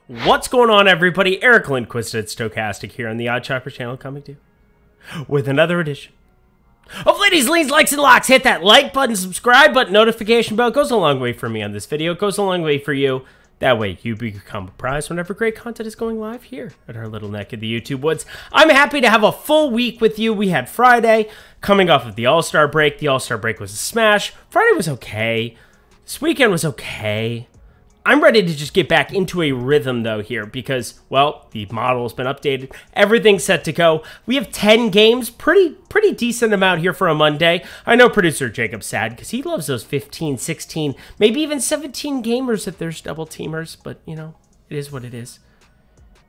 What's going on, everybody? Eric Lindquist at Stochastic here on the Odd Chopper channel, coming to you with another edition of Ladies, Leans, Likes, and Locks. Hit that like button, subscribe button, notification bell. Goes a long way for me on this video. Goes a long way for you. That way, you become apprised whenever great content is going live here at our little neck of the YouTube woods. I'm happy to have a full week with you. We had Friday coming off of the All-Star break. The All-Star break was a smash. Friday was okay. This weekend was okay. I'm ready to just get back into a rhythm, though, here because, well, the model has been updated. Everything's set to go. We have 10 games, pretty decent amount here for a Monday. I know producer Jacob's sad because he loves those 15, 16, maybe even 17 gamers if there's double teamers, but, you know, it is what it is.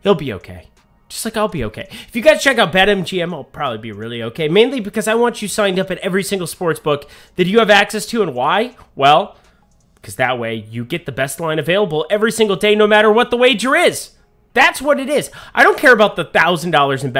He'll be okay. Just like I'll be okay. If you guys check out BetMGM, I'll probably be really okay, mainly because I want you signed up at every single sports book that you have access to, and why? Well, because that way you get the best line available every single day, no matter what the wager is. That's what it is. I don't care about the $1,000 in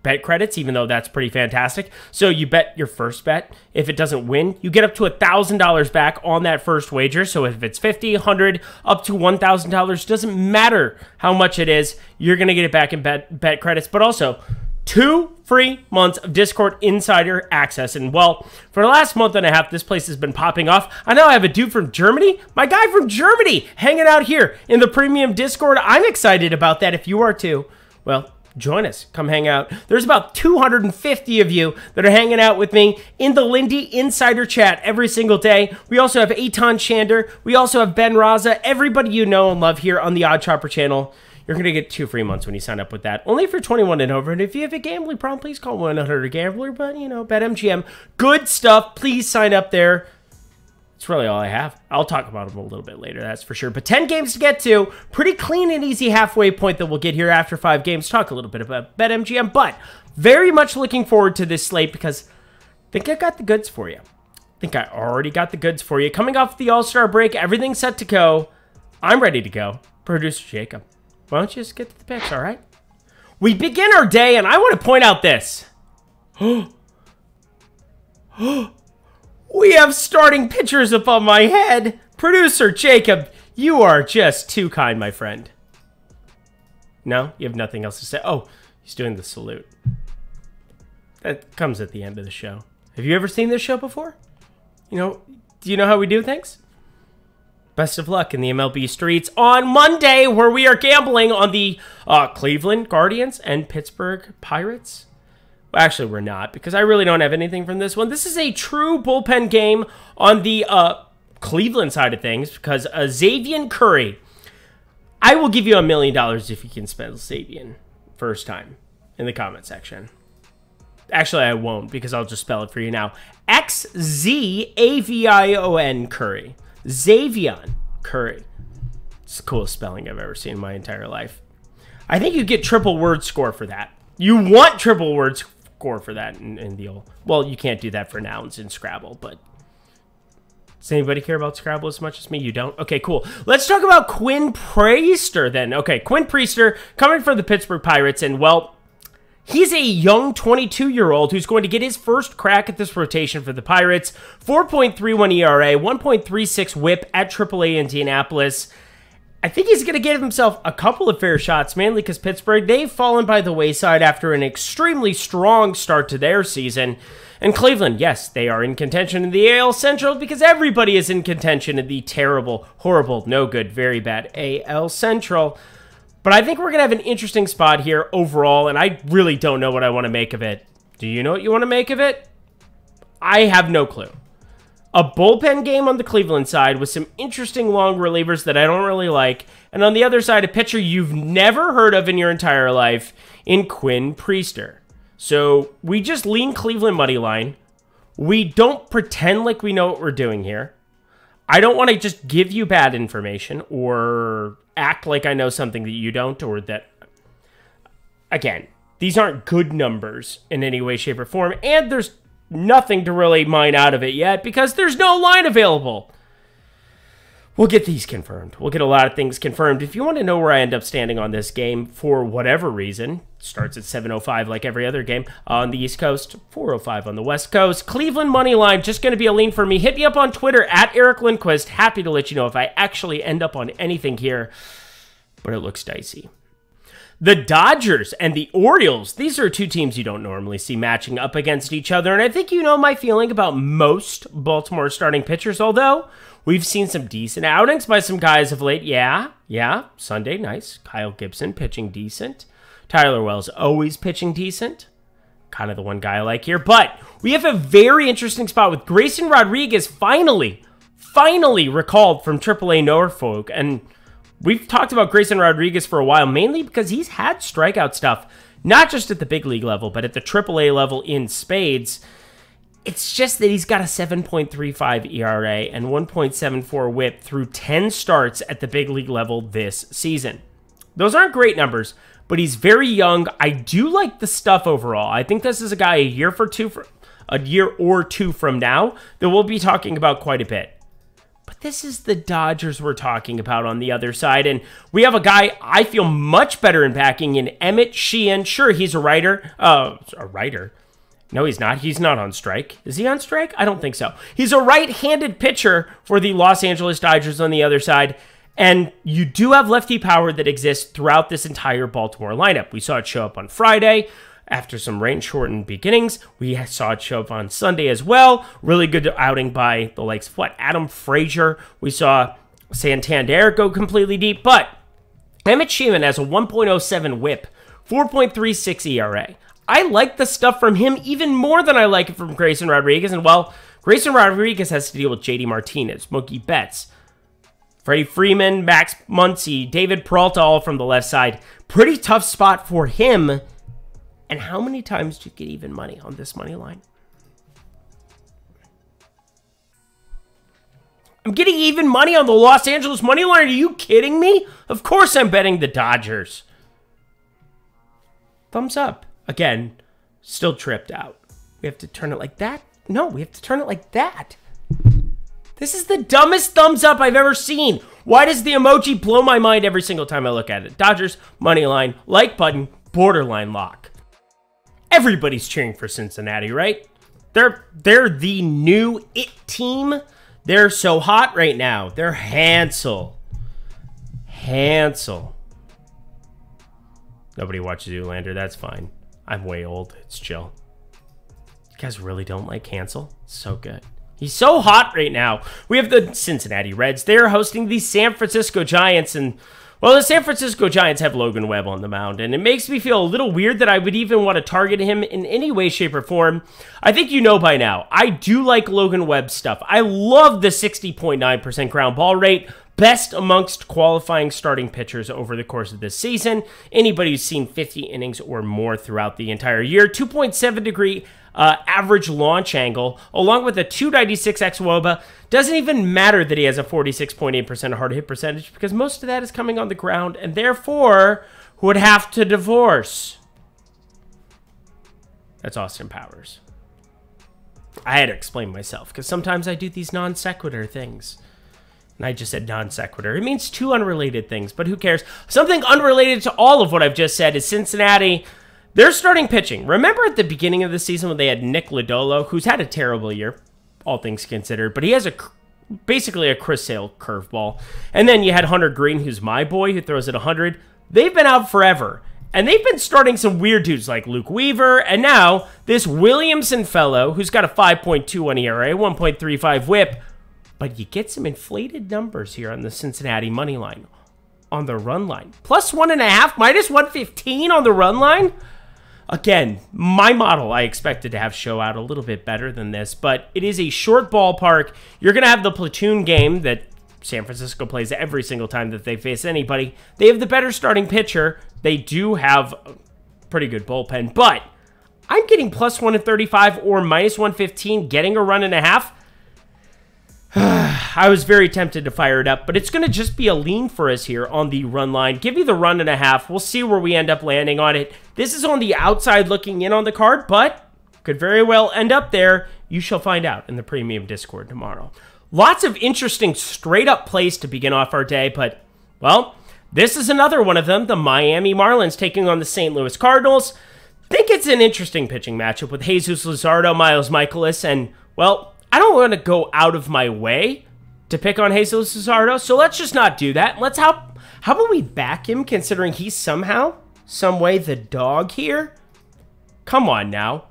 bet credits, even though that's pretty fantastic. So you bet your first bet. If it doesn't win, you get up to $1,000 back on that first wager. So if it's $50, $100, up to $1,000, doesn't matter how much it is, you're going to get it back in bet credits. But also, 2 free months of Discord Insider access. And, well, for the last month and a half, this place has been popping off. I know I have a dude from Germany, my guy from Germany, hanging out here in the premium Discord. I'm excited about that. If you are too, well, join us. Come hang out. There's about 250 of you that are hanging out with me in the Lindy Insider chat every single day. We also have Eitan Shander. We also have Ben Raza. Everybody you know and love here on the Odd Chopper channel. You're going to get 2 free months when you sign up with that. Only if you're 21 and over. And if you have a gambling problem, please call 1-800-GAMBLER. But, you know, BetMGM. Good stuff. Please sign up there. That's really all I have. I'll talk about them a little bit later, that's for sure. But 10 games to get to. Pretty clean and easy halfway point that we'll get here after 5 games. Talk a little bit about BetMGM. But very much looking forward to this slate because I think I got the goods for you. I think I already got the goods for you. Coming off the All-Star break, everything's set to go. I'm ready to go. Producer Jacob, why don't you just get to the picks, all right? We begin our day, and I want to point out this. We have starting pitchers above my head. Producer Jacob, you are just too kind, my friend. No? You have nothing else to say? Oh, he's doing the salute. That comes at the end of the show. Have you ever seen this show before? You know, do you know how we do things? Best of luck in the MLB streets on Monday, where we are gambling on the Cleveland Guardians and Pittsburgh Pirates. Well, actually, we're not, because I really don't have anything from this one. This is a true bullpen game on the Cleveland side of things, because Xavier Curry, I will give you $1 million if you can spell Xavier first time in the comment section. Actually, I won't, because I'll just spell it for you now. Xavion Curry. Xavier Curry. It's the coolest spelling I've ever seen in my entire life. I think you get triple word score for that. You want triple word score for that in the old... Well, you can't do that for nouns in Scrabble, but... Does anybody care about Scrabble as much as me? You don't? Okay, cool. Let's talk about Quinn Priester then. Okay, Quinn Priester coming from the Pittsburgh Pirates, and, well... He's a young 22-year-old who's going to get his first crack at this rotation for the Pirates. 4.31 ERA, 1.36 whip at AAA Indianapolis. I think he's going to give himself a couple of fair shots, mainly because Pittsburgh, they've fallen by the wayside after an extremely strong start to their season. And Cleveland, yes, they are in contention in the AL Central because everybody is in contention in the terrible, horrible, no good, very bad AL Central. But I think we're going to have an interesting spot here overall, and I really don't know what I want to make of it. Do you know what you want to make of it? I have no clue. A bullpen game on the Cleveland side with some interesting long relievers that I don't really like, and on the other side, a pitcher you've never heard of in your entire life in Quinn Priester. So we just lean Cleveland money line. We don't pretend like we know what we're doing here. I don't want to just give you bad information or act like I know something that you don't, or that, again, these aren't good numbers in any way, shape, or form, and there's nothing to really mine out of it yet because there's no line available. We'll get these confirmed. We'll get a lot of things confirmed. If you want to know where I end up standing on this game for whatever reason, starts at 7:05 like every other game on the East Coast, 4:05 on the West Coast. Cleveland money line, just going to be a lean for me. Hit me up on Twitter at Eric Lindquist. Happy to let you know if I actually end up on anything here. but it looks dicey. The Dodgers and the Orioles, these are two teams you don't normally see matching up against each other, and I think you know my feeling about most Baltimore starting pitchers, although we've seen some decent outings by some guys of late. Yeah, Sunday, nice. Kyle Gibson pitching decent. Tyler Wells always pitching decent. Kind of the one guy I like here, but we have a very interesting spot with Grayson Rodriguez finally recalled from AAA Norfolk, and we've talked about Grayson Rodriguez for a while, mainly because he's had strikeout stuff, not just at the big league level, but at the AAA level in spades. It's just that he's got a 7.35 ERA and 1.74 whip through 10 starts at the big league level this season. Those aren't great numbers, but he's very young. I do like the stuff overall. I think this is a guy a year or two from now that we'll be talking about quite a bit. But this is the Dodgers we're talking about on the other side, and we have a guy I feel much better in backing in Emmett Sheehan. Sure, he's a writer. A writer? No, he's not. He's not on strike. Is he on strike? I don't think so. He's a right-handed pitcher for the Los Angeles Dodgers on the other side. And you do have lefty power that exists throughout this entire Baltimore lineup. We saw it show up on Friday after some rain-shortened beginnings. We saw it show up on Sunday as well. Really good outing by the likes of Adam Frazier. We saw Santander go completely deep. But Emmett Sheehan has a 1.07 whip, 4.36 ERA. I like the stuff from him even more than I like it from Grayson Rodriguez. And, well, Grayson Rodriguez has to deal with J.D. Martinez, Mookie Betts, Freddie Freeman, Max Muncy, David Peralta, all from the left side. Pretty tough spot for him. And how many times do you get even money on this money line? I'm getting even money on the Los Angeles money line. Are you kidding me? Of course I'm betting the Dodgers. Thumbs up. Again, still tripped out. We have to turn it like that? No, we have to turn it like that. This is the dumbest thumbs up I've ever seen. Why does the emoji blow my mind every single time I look at it? Dodgers, money line, like button, borderline lock. Everybody's cheering for Cincinnati, right? They're the new it team. They're so hot right now. They're Hansel. Nobody watches Zoolander. That's fine. I'm way old. It's chill. You guys really don't like Hansel? So good. He's so hot right now. We have the Cincinnati Reds. They're hosting the San Francisco Giants. And, well, the San Francisco Giants have Logan Webb on the mound. And it makes me feel a little weird that I would even want to target him in any way, shape, or form. I think you know by now, I do like Logan Webb's stuff. I love the 60.9% ground ball rate. Best amongst qualifying starting pitchers over the course of this season. Anybody who's seen 50 innings or more throughout the entire year. 2.7-degree average launch angle, along with a 296 xWOBA. Doesn't even matter that he has a 46.8% hard hit percentage, because most of that is coming on the ground, and therefore would have to divorce. That's Austin Powers. I had to explain myself, because sometimes I do these non sequitur things. And I just said non sequitur. It means two unrelated things, but who cares? Something unrelated to all of what I've just said is Cincinnati. They're starting pitching. Remember at the beginning of the season when they had Nick Lodolo, who's had a terrible year, all things considered, but he has basically a Chris Sale curveball. And then you had Hunter Green, who's my boy, who throws at 100. They've been out forever. And they've been starting some weird dudes like Luke Weaver, and now this Williamson fellow, who's got a 5.21 ERA, 1.35 whip. But you get some inflated numbers here on the Cincinnati money line, on the run line. Plus 1.5, minus 115 on the run line. Again, my model I expected to have show out a little bit better than this, but it is a short ballpark. You're going to have the platoon game that San Francisco plays every single time that they face anybody. They have the better starting pitcher. They do have a pretty good bullpen, but I'm getting plus 135 or minus 115, getting a run and a half. I was very tempted to fire it up, but it's going to just be a lean for us here on the run line. Give me the run and a half. We'll see where we end up landing on it. This is on the outside looking in on the card, but could very well end up there. You shall find out in the premium Discord tomorrow. Lots of interesting straight-up plays to begin off our day, but, well, this is another one of them. The Miami Marlins taking on the St. Louis Cardinals. Think it's an interesting pitching matchup with Jesus Luzardo, Miles Mikolas, and, well, I don't want to go out of my way to pick on Jesus Luzardo, so let's just not do that. How How about we back him, considering he's somehow, some way, the dog here? Come on now.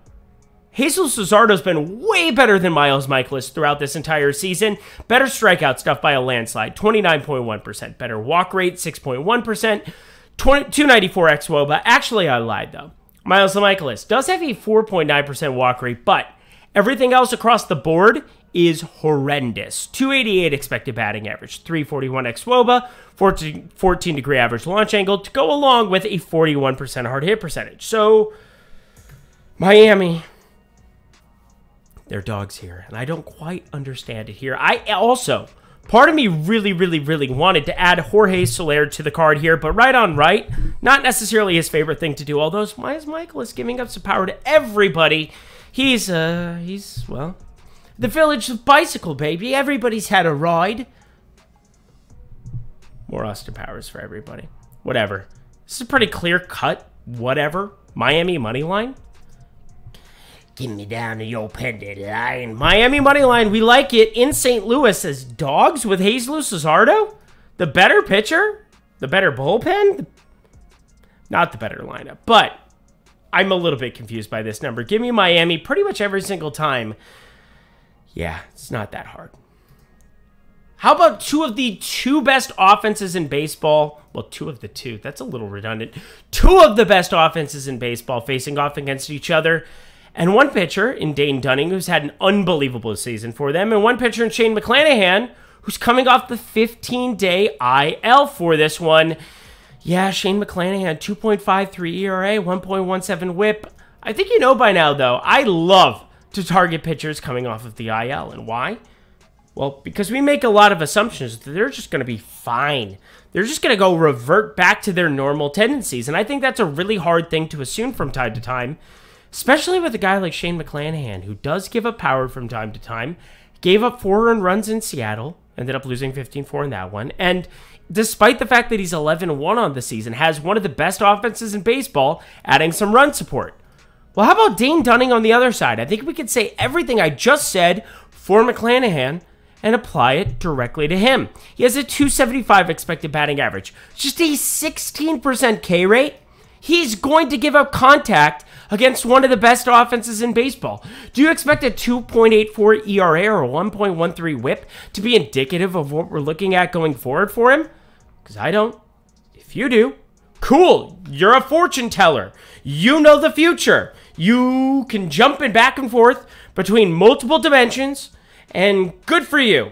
Jesus Luzardo's been way better than Miles Mikolas throughout this entire season. Better strikeout stuff by a landslide, 29.1%. Better walk rate, 6.1%. 294 xWOBA. Actually, I lied, though. Miles Mikolas does have a 4.9% walk rate, but everything else across the board is horrendous. 288 expected batting average, 341 xWOBA, 14 degree average launch angle to go along with a 41% hard hit percentage. So, Miami, they're dogs here, and I don't quite understand it here. I also, part of me really wanted to add Jorge Soler to the card here, but right on right, not necessarily his favorite thing to do, although Miles Mikolas giving up some power to everybody. He's well, the Village Bicycle, baby. Everybody's had a ride. More Austin Powers for everybody. Whatever. This is a pretty clear cut. Whatever. Miami money line. Give me down to your pendant line. Miami money line. We like it in St. Louis as dogs with Jesus Luzardo. The better pitcher. The better bullpen. Not the better lineup. But I'm a little bit confused by this number. Give me Miami pretty much every single time. Yeah, it's not that hard. How about two of the two best offenses in baseball? Well, two of the two. That's a little redundant. Two of the best offenses in baseball facing off against each other. And one pitcher in Dane Dunning, who's had an unbelievable season for them. And one pitcher in Shane McClanahan, who's coming off the 15-day IL for this one. Yeah, Shane McClanahan, 2.53 ERA, 1.17 whip. I think you know by now, though, I love to target pitchers coming off of the IL. And why? Well, because we make a lot of assumptions that they're just going to be fine. They're just going to go revert back to their normal tendencies. And I think that's a really hard thing to assume from time to time, especially with a guy like Shane McClanahan, who does give up power from time to time, gave up 4 earned runs in Seattle, ended up losing 15-4 in that one, and despite the fact that he's 11-1 on the season, has one of the best offenses in baseball, adding some run support. Well, how about Dane Dunning on the other side? I think we could say everything I just said for McClanahan and apply it directly to him. He has a 275 expected batting average, just a 16% K rate. He's going to give up contact against one of the best offenses in baseball. Do you expect a 2.84 ERA or a 1.13 whip to be indicative of what we're looking at going forward for him? Because I don't. If you do, cool. You're a fortune teller. You know the future. You can jump in back and forth between multiple dimensions, and good for you.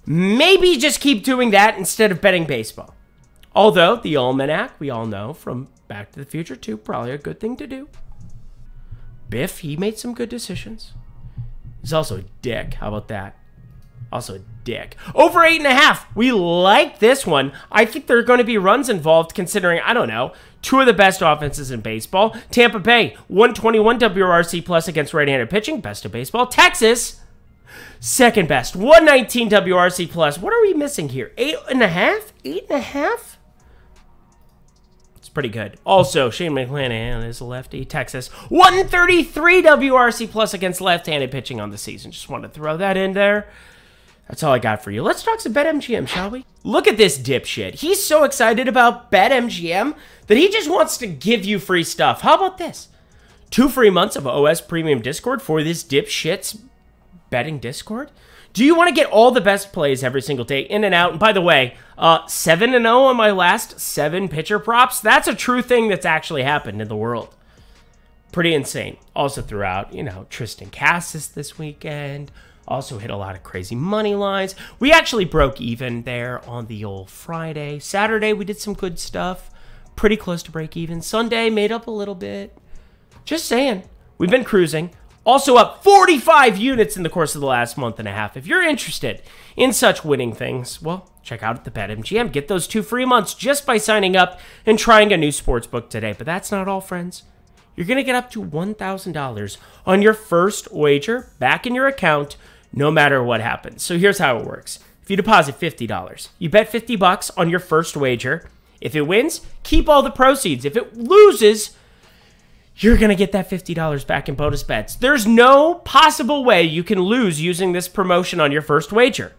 Maybe just keep doing that instead of betting baseball. Although, the Almanac, we all know from Back to the Future 2, probably a good thing to do. Biff, he made some good decisions. He's also a dick. How about that? Also a dick. Over 8.5. We like this one. I think there are going to be runs involved considering, I don't know, two of the best offenses in baseball. Tampa Bay, 121 WRC plus against right-handed pitching. Best of baseball. Texas, second best. 119 WRC plus. What are we missing here? 8.5? 8.5? Pretty good. Also, Shane McClanahan is a lefty. Texas, 133 WRC plus against left-handed pitching on the season. Just wanted to throw that in there. That's all I got for you. Let's talk some BetMGM, shall we? Look at this dipshit. He's so excited about BetMGM that he just wants to give you free stuff. How about this? 2 free months of OS Premium Discord for this dipshit's betting Discord. Do you want to get all the best plays every single day in and out? And by the way, 7-0 on my last 7 pitcher props. That's a true thing that's actually happened in the world. Pretty insane. Also throughout, you know, Tristan Cassis this weekend. Also hit a lot of crazy money lines. We actually broke even there on the old Friday. Saturday, we did some good stuff. Pretty close to break even. Sunday, made up a little bit. Just saying. We've been cruising. Also up 45 units in the course of the last month and a half. If you're interested in such winning things, well, check out the BetMGM. Get those 2 free months just by signing up and trying a new sportsbook today. But that's not all, friends. You're going to get up to $1,000 on your first wager back in your account, no matter what happens. So here's how it works. If you deposit $50, you bet $50 on your first wager. If it wins, keep all the proceeds. If it loses, you're going to get that $50 back in bonus bets. There's no possible way you can lose using this promotion on your first wager.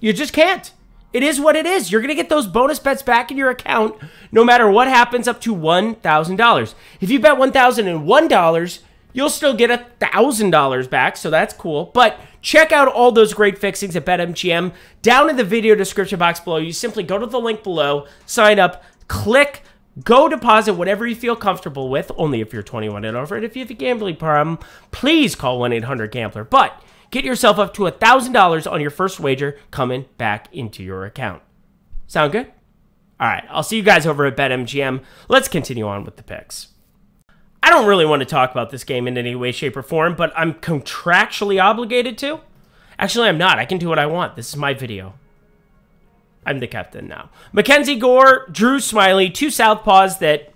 You just can't. It is what it is. You're going to get those bonus bets back in your account no matter what happens up to $1,000. If you bet $1,001, you'll still get $1,000 back, so that's cool. But check out all those great fixings at BetMGM. Down in the video description box below, you simply go to the link below, sign up, click, go deposit whatever you feel comfortable with, only if you're 21 and over. And if you have a gambling problem, please call 1-800-GAMBLER. But get yourself up to $1,000 on your first wager coming back into your account. Sound good? All right, I'll see you guys over at BetMGM. Let's continue on with the picks. I don't really want to talk about this game in any way, shape, or form, but I'm contractually obligated to. Actually, I'm not. I can do what I want. This is my video. I'm the captain now. Mackenzie Gore, Drew Smyly, two southpaws that,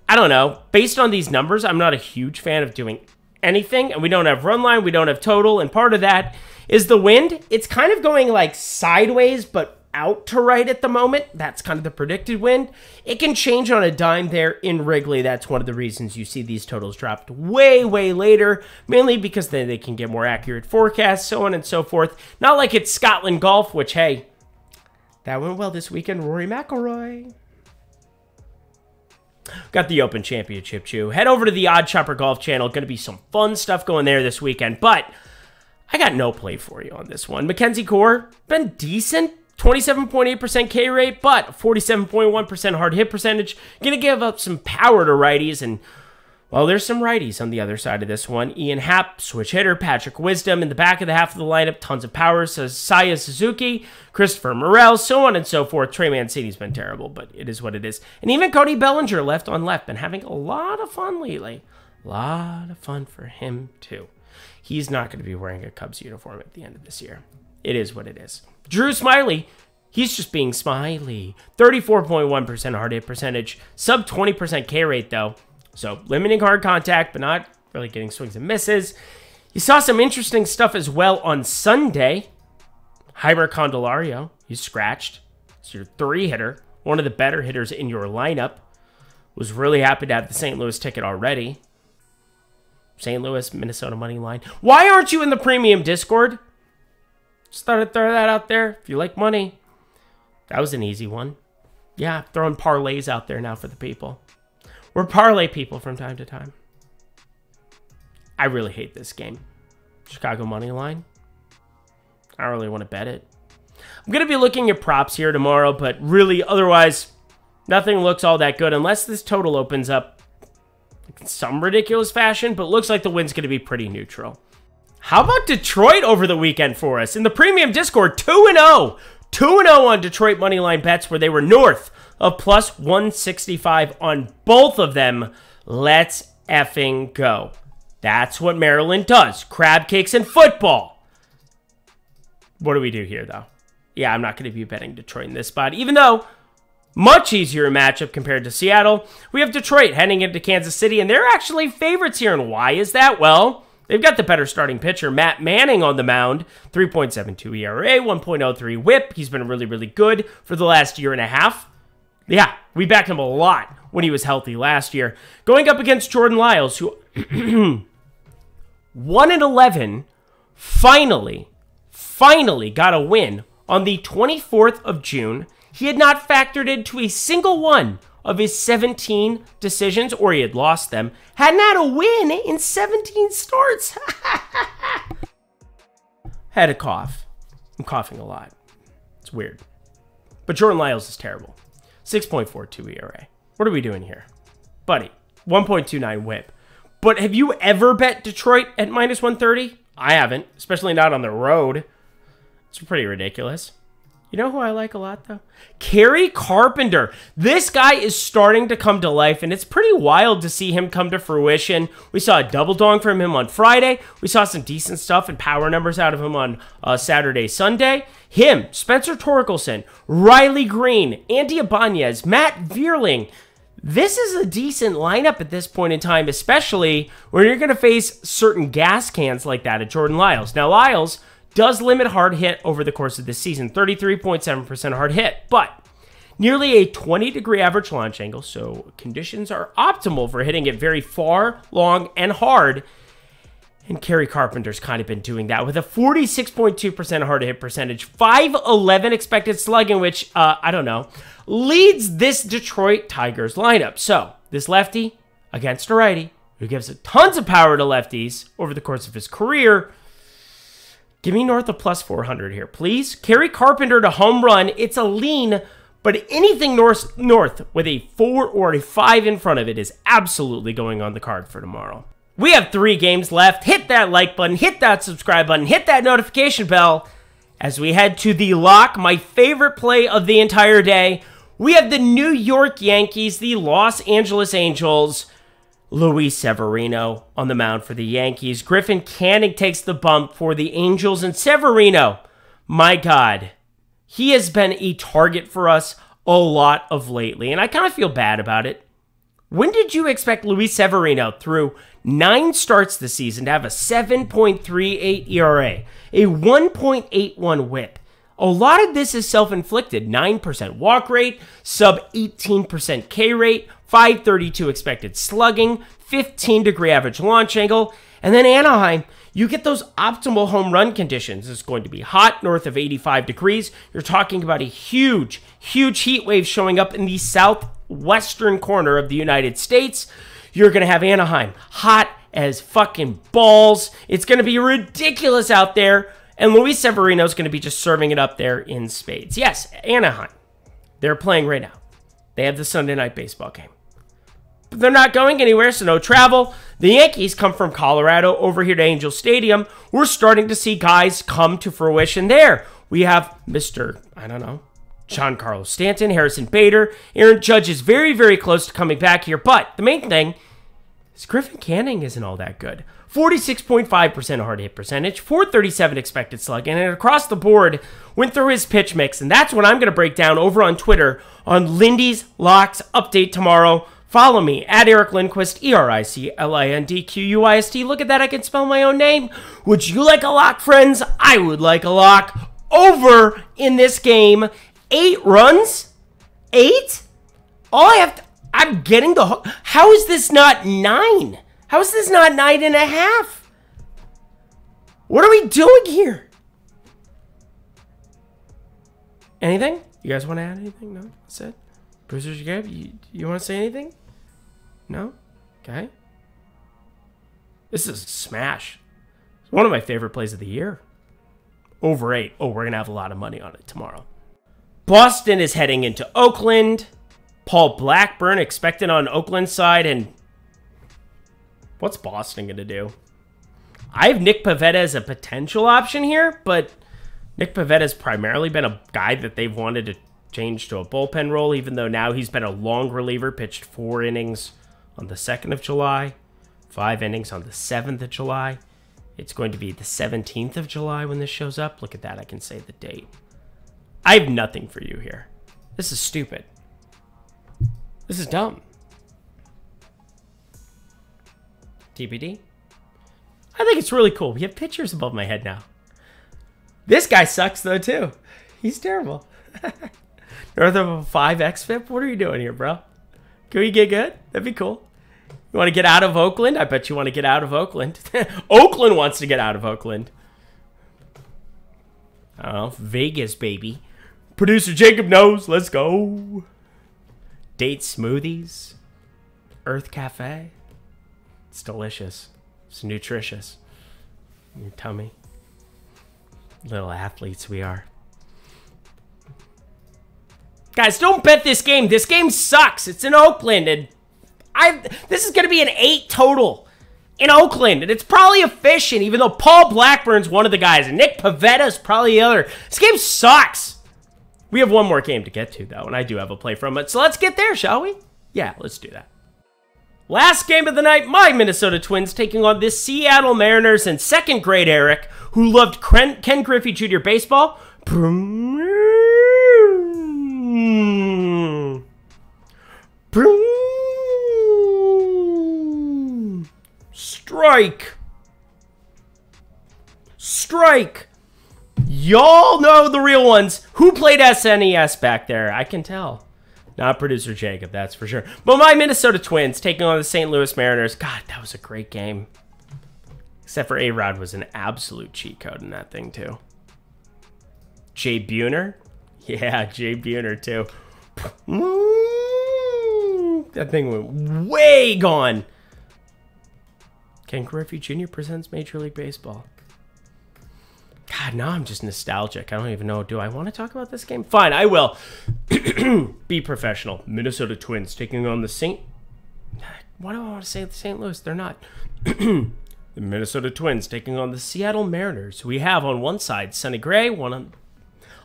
I don't know, based on these numbers, I'm not a huge fan of doing anything, and we don't have run line, we don't have total, and part of that is the wind. It's kind of going like sideways, but out to right at the moment. That's kind of the predicted wind. It can change on a dime there in Wrigley. That's one of the reasons you see these totals dropped way, way later, mainly because then they can get more accurate forecasts, so on and so forth. Not like it's Scotland Golf, which, hey, that went well this weekend. Rory McIlroy. Got the Open Championship, too. Head over to the Odd Chopper Golf channel. Going to be some fun stuff going there this weekend. But I got no play for you on this one. Mackenzie Gore, been decent. 27.8% K rate, but 47.1% hard hit percentage. Going to give up some power to righties. And, well, there's some righties on the other side of this one. Ian Happ, switch hitter. Patrick Wisdom in the back of the half of the lineup. Tons of power. Saya Suzuki, Christopher Morel, so on and so forth. Trey Mancini's been terrible, but it is what it is. And even Cody Bellinger, left on left, been having a lot of fun lately. A lot of fun for him, too. He's not going to be wearing a Cubs uniform at the end of this year. It is what it is. Drew Smyly, he's just being smiley. 34.1% hard hit percentage. Sub 20% K rate, though. So, limiting hard contact, but not really getting swings and misses. You saw some interesting stuff as well on Sunday. Heiber Candelario, he's scratched. It's your 3-hitter. One of the better hitters in your lineup. Was really happy to have the St. Louis ticket already. St. Louis, Minnesota money line. Why aren't you in the premium Discord? Just thought I'd throw that out there. If you like money. That was an easy one. Yeah, throwing parlays out there now for the people. We're parlay people from time to time. I really hate this game. Chicago money line. I don't really want to bet it. I'm going to be looking at props here tomorrow, but really, otherwise, nothing looks all that good unless this total opens up in some ridiculous fashion, but it looks like the win's going to be pretty neutral. How about Detroit over the weekend for us? In the premium Discord, 2-0. 2-0 on Detroit moneyline bets where they were north of plus 165 on both of them. Let's effing go. That's what Maryland does. Crab cakes and football. What do we do here, though? Yeah, I'm not going to be betting Detroit in this spot, even though much easier matchup compared to Seattle. We have Detroit heading into Kansas City, and they're actually favorites here. And why is that? Well, they've got the better starting pitcher, Matt Manning, on the mound. 3.72 ERA, 1.03 whip. He's been really, really good for the last year and a half. Yeah, we backed him a lot when he was healthy last year. Going up against Jordan Lyles, who 1-11, finally got a win on the 24th of June. He had not factored into a single one of his 17 decisions, or he had lost them. Hadn't had a win in 17 starts. Had a cough. I'm coughing a lot. It's weird. But Jordan Lyles is terrible. 6.42 ERA. What are we doing here? Buddy, 1.29 whip. But have you ever bet Detroit at minus 130? I haven't, especially not on the road. It's pretty ridiculous. You know who I like a lot, though? Kerry Carpenter. This guy is starting to come to life, and it's pretty wild to see him come to fruition. We saw a double dong from him on Friday. We saw some decent stuff and power numbers out of him on Saturday, Sunday. Him, Spencer Torkelson, Riley Green, Andy Ibanez, Matt Vierling. This is a decent lineup at this point in time, especially when you're going to face certain gas cans like that at Jordan Lyles. Now, Lyles does limit hard hit over the course of this season, 33.7% hard hit, but nearly a 20-degree average launch angle, so conditions are optimal for hitting it very far, long, and hard. And Kerry Carpenter's kind of been doing that with a 46.2% hard hit percentage, 511 expected slugging, which, I don't know, leads this Detroit Tigers lineup. So, this lefty against a righty who gives tons of power to lefties over the course of his career. Give me north of plus 400 here, please. Kerry Carpenter to home run. It's a lean, but anything north with a 4 or a 5 in front of it is absolutely going on the card for tomorrow. We have 3 games left. Hit that like button, hit that subscribe button, hit that notification bell as we head to the lock, my favorite play of the entire day. We have the New York Yankees, the Los Angeles Angels. Luis Severino on the mound for the Yankees. Griffin Canning takes the bump for the Angels. And Severino, my God, he has been a target for us a lot of lately. And I kind of feel bad about it. When did you expect Luis Severino through 9 starts this season to have a 7.38 ERA, a 1.81 whip? A lot of this is self-inflicted. 9% walk rate, sub 18% K rate, 532 expected slugging, 15-degree average launch angle. And then Anaheim, you get those optimal home run conditions. It's going to be hot, north of 85 degrees. You're talking about a huge, huge heat wave showing up in the southwestern corner of the United States. You're going to have Anaheim hot as fucking balls. It's going to be ridiculous out there. And Luis Severino is going to be just serving it up there in spades. Yes, Anaheim. They're playing right now. They have the Sunday night baseball game. But they're not going anywhere, so no travel. The Yankees come from Colorado over here to Angel Stadium. We're starting to see guys come to fruition there. We have Mr., I don't know, Giancarlo Stanton, Harrison Bader. Aaron Judge is very, very close to coming back here. But the main thing is Griffin Canning isn't all that good. 46.5% hard hit percentage, 437 expected slugging, and across the board went through his pitch mix. And that's what I'm going to break down over on Twitter on Lindy's Locks Update tomorrow. Follow me at Eric Lindquist, EricLindquist. Look at that, I can spell my own name. Would you like a lock, friends? I would like a lock. Over in this game, 8 runs? 8? All I have to, I'm getting the hook. How is this not 9? How is this not 9.5? What are we doing here? Anything? You guys want to add anything? No? That's it? Bruisers, you want to say anything? No? Okay. This is a smash. It's one of my favorite plays of the year. Over 8. Oh, we're going to have a lot of money on it tomorrow. Boston is heading into Oakland. Paul Blackburn expected on Oakland's side, and what's Boston going to do? I have Nick Pivetta as a potential option here, but Nick Pavetta's primarily been a guy that they've wanted to change to a bullpen role, even though now he's been a long reliever, pitched 4 innings on the 2nd of July, 5 innings on the 7th of July. It's going to be the 17th of July when this shows up. Look at that, I can say the date. I have nothing for you here. This is stupid. This is dumb. TBD. I think it's really cool. We have pictures above my head now. This guy sucks, though, too. He's terrible. North of a 5 xFIP? What are you doing here, bro? Can we get good? That'd be cool. You want to get out of Oakland? I bet you want to get out of Oakland. Oakland wants to get out of Oakland. I don't know. Vegas, baby. Producer Jacob knows. Let's go. Date smoothies. Earth Cafe. It's delicious. It's nutritious. In your tummy. Little athletes we are. Guys, don't bet this game. This game sucks. It's in Oakland, and this is going to be an 8 total in Oakland, and it's probably efficient, even though Paul Blackburn's one of the guys, and Nick Pavetta's probably the other. This game sucks. We have one more game to get to, though, and I do have a play from it, so let's get there, shall we? Yeah, let's do that. Last game of the night, my Minnesota Twins taking on the Seattle Mariners, and second grade Eric, who loved Ken Griffey Jr. baseball. Strike. Strike. Y'all know the real ones. Who played SNES back there? I can tell. Not producer Jacob, that's for sure. But my Minnesota Twins taking on the St. Louis Mariners. God, that was a great game. Except for A-Rod was an absolute cheat code in that thing, too. Jay Buhner? Yeah, Jay Buhner, too. That thing went way gone. Ken Griffey Jr. presents Major League Baseball. God, now I'm just nostalgic. I don't even know. Do I want to talk about this game? Fine, I will. Be professional. Minnesota Twins taking on the St. Why do I want to say the St. Louis? They're not. The Minnesota Twins taking on the Seattle Mariners. We have on one side Sonny Gray, one on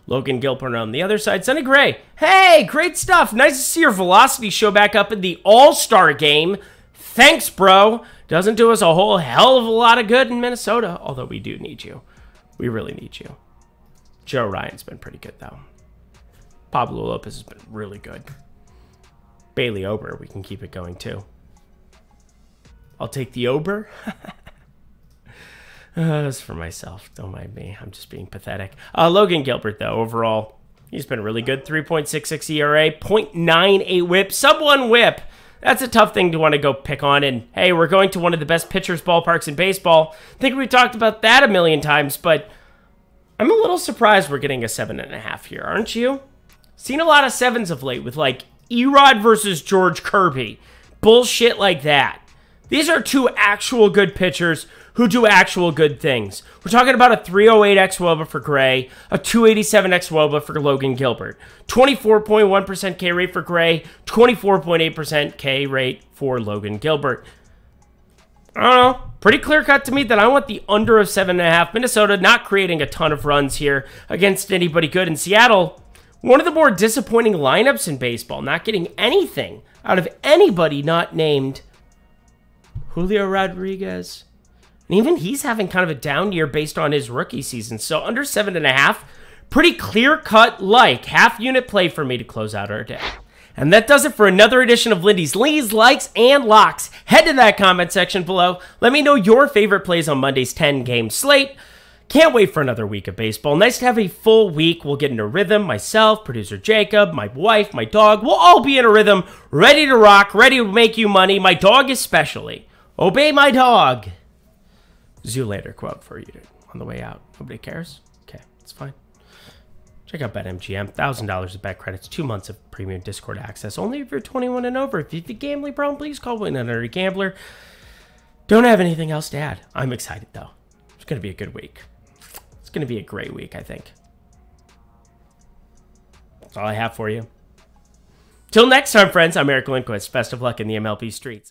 Logan Gilbert on the other side. Sonny Gray. Hey, great stuff. Nice to see your velocity show back up in the All-Star game. Thanks, bro. Doesn't do us a whole hell of a lot of good in Minnesota, although we do need you. We really need you. Joe Ryan's been pretty good, though. Pablo Lopez has been really good. Bailey Ober, we can keep it going, too. I'll take the Ober. That's for myself. Don't mind me. I'm just being pathetic. Logan Gilbert, though, overall, he's been really good. 3.66 ERA, 0.98 whip, sub 1 whip. That's a tough thing to want to go pick on. And, hey, we're going to one of the best pitchers' ballparks in baseball. I think we talked about that a million times, but I'm a little surprised we're getting a 7.5 here, aren't you? Seen a lot of 7s of late with, like, Erod versus George Kirby. Bullshit like that. These are two actual good pitchers who do actual good things. We're talking about a 308 xwOBA for Gray, a 287 xwOBA for Logan Gilbert, 24.1% K rate for Gray, 24.8% K rate for Logan Gilbert. I don't know. Pretty clear cut to me that I want the under of 7.5. Minnesota not creating a ton of runs here against anybody good. In Seattle, one of the more disappointing lineups in baseball, not getting anything out of anybody not named Julio Rodriguez. And even he's having kind of a down year based on his rookie season. So under 7.5, pretty clear-cut like. Half unit play for me to close out our day. And that does it for another edition of Lindy's Leads, Likes, and Locks. Head to that comment section below. Let me know your favorite plays on Monday's 10-game slate. Can't wait for another week of baseball. Nice to have a full week. We'll get into rhythm. Myself, producer Jacob, my wife, my dog. We'll all be in a rhythm, ready to rock, ready to make you money. My dog especially. Obey my dog. Zoolander quote for you on the way out. Nobody cares? Okay, it's fine. Check out BetMGM. $1,000 of bet credits, 2 months of premium Discord access. Only if you're 21 and over. If you have a gambling problem, please call 1-800-GAMBLER. Don't have anything else to add. I'm excited, though. It's going to be a good week. It's going to be a great week, I think. That's all I have for you. Till next time, friends, I'm Eric Lindquist. Best of luck in the MLB streets.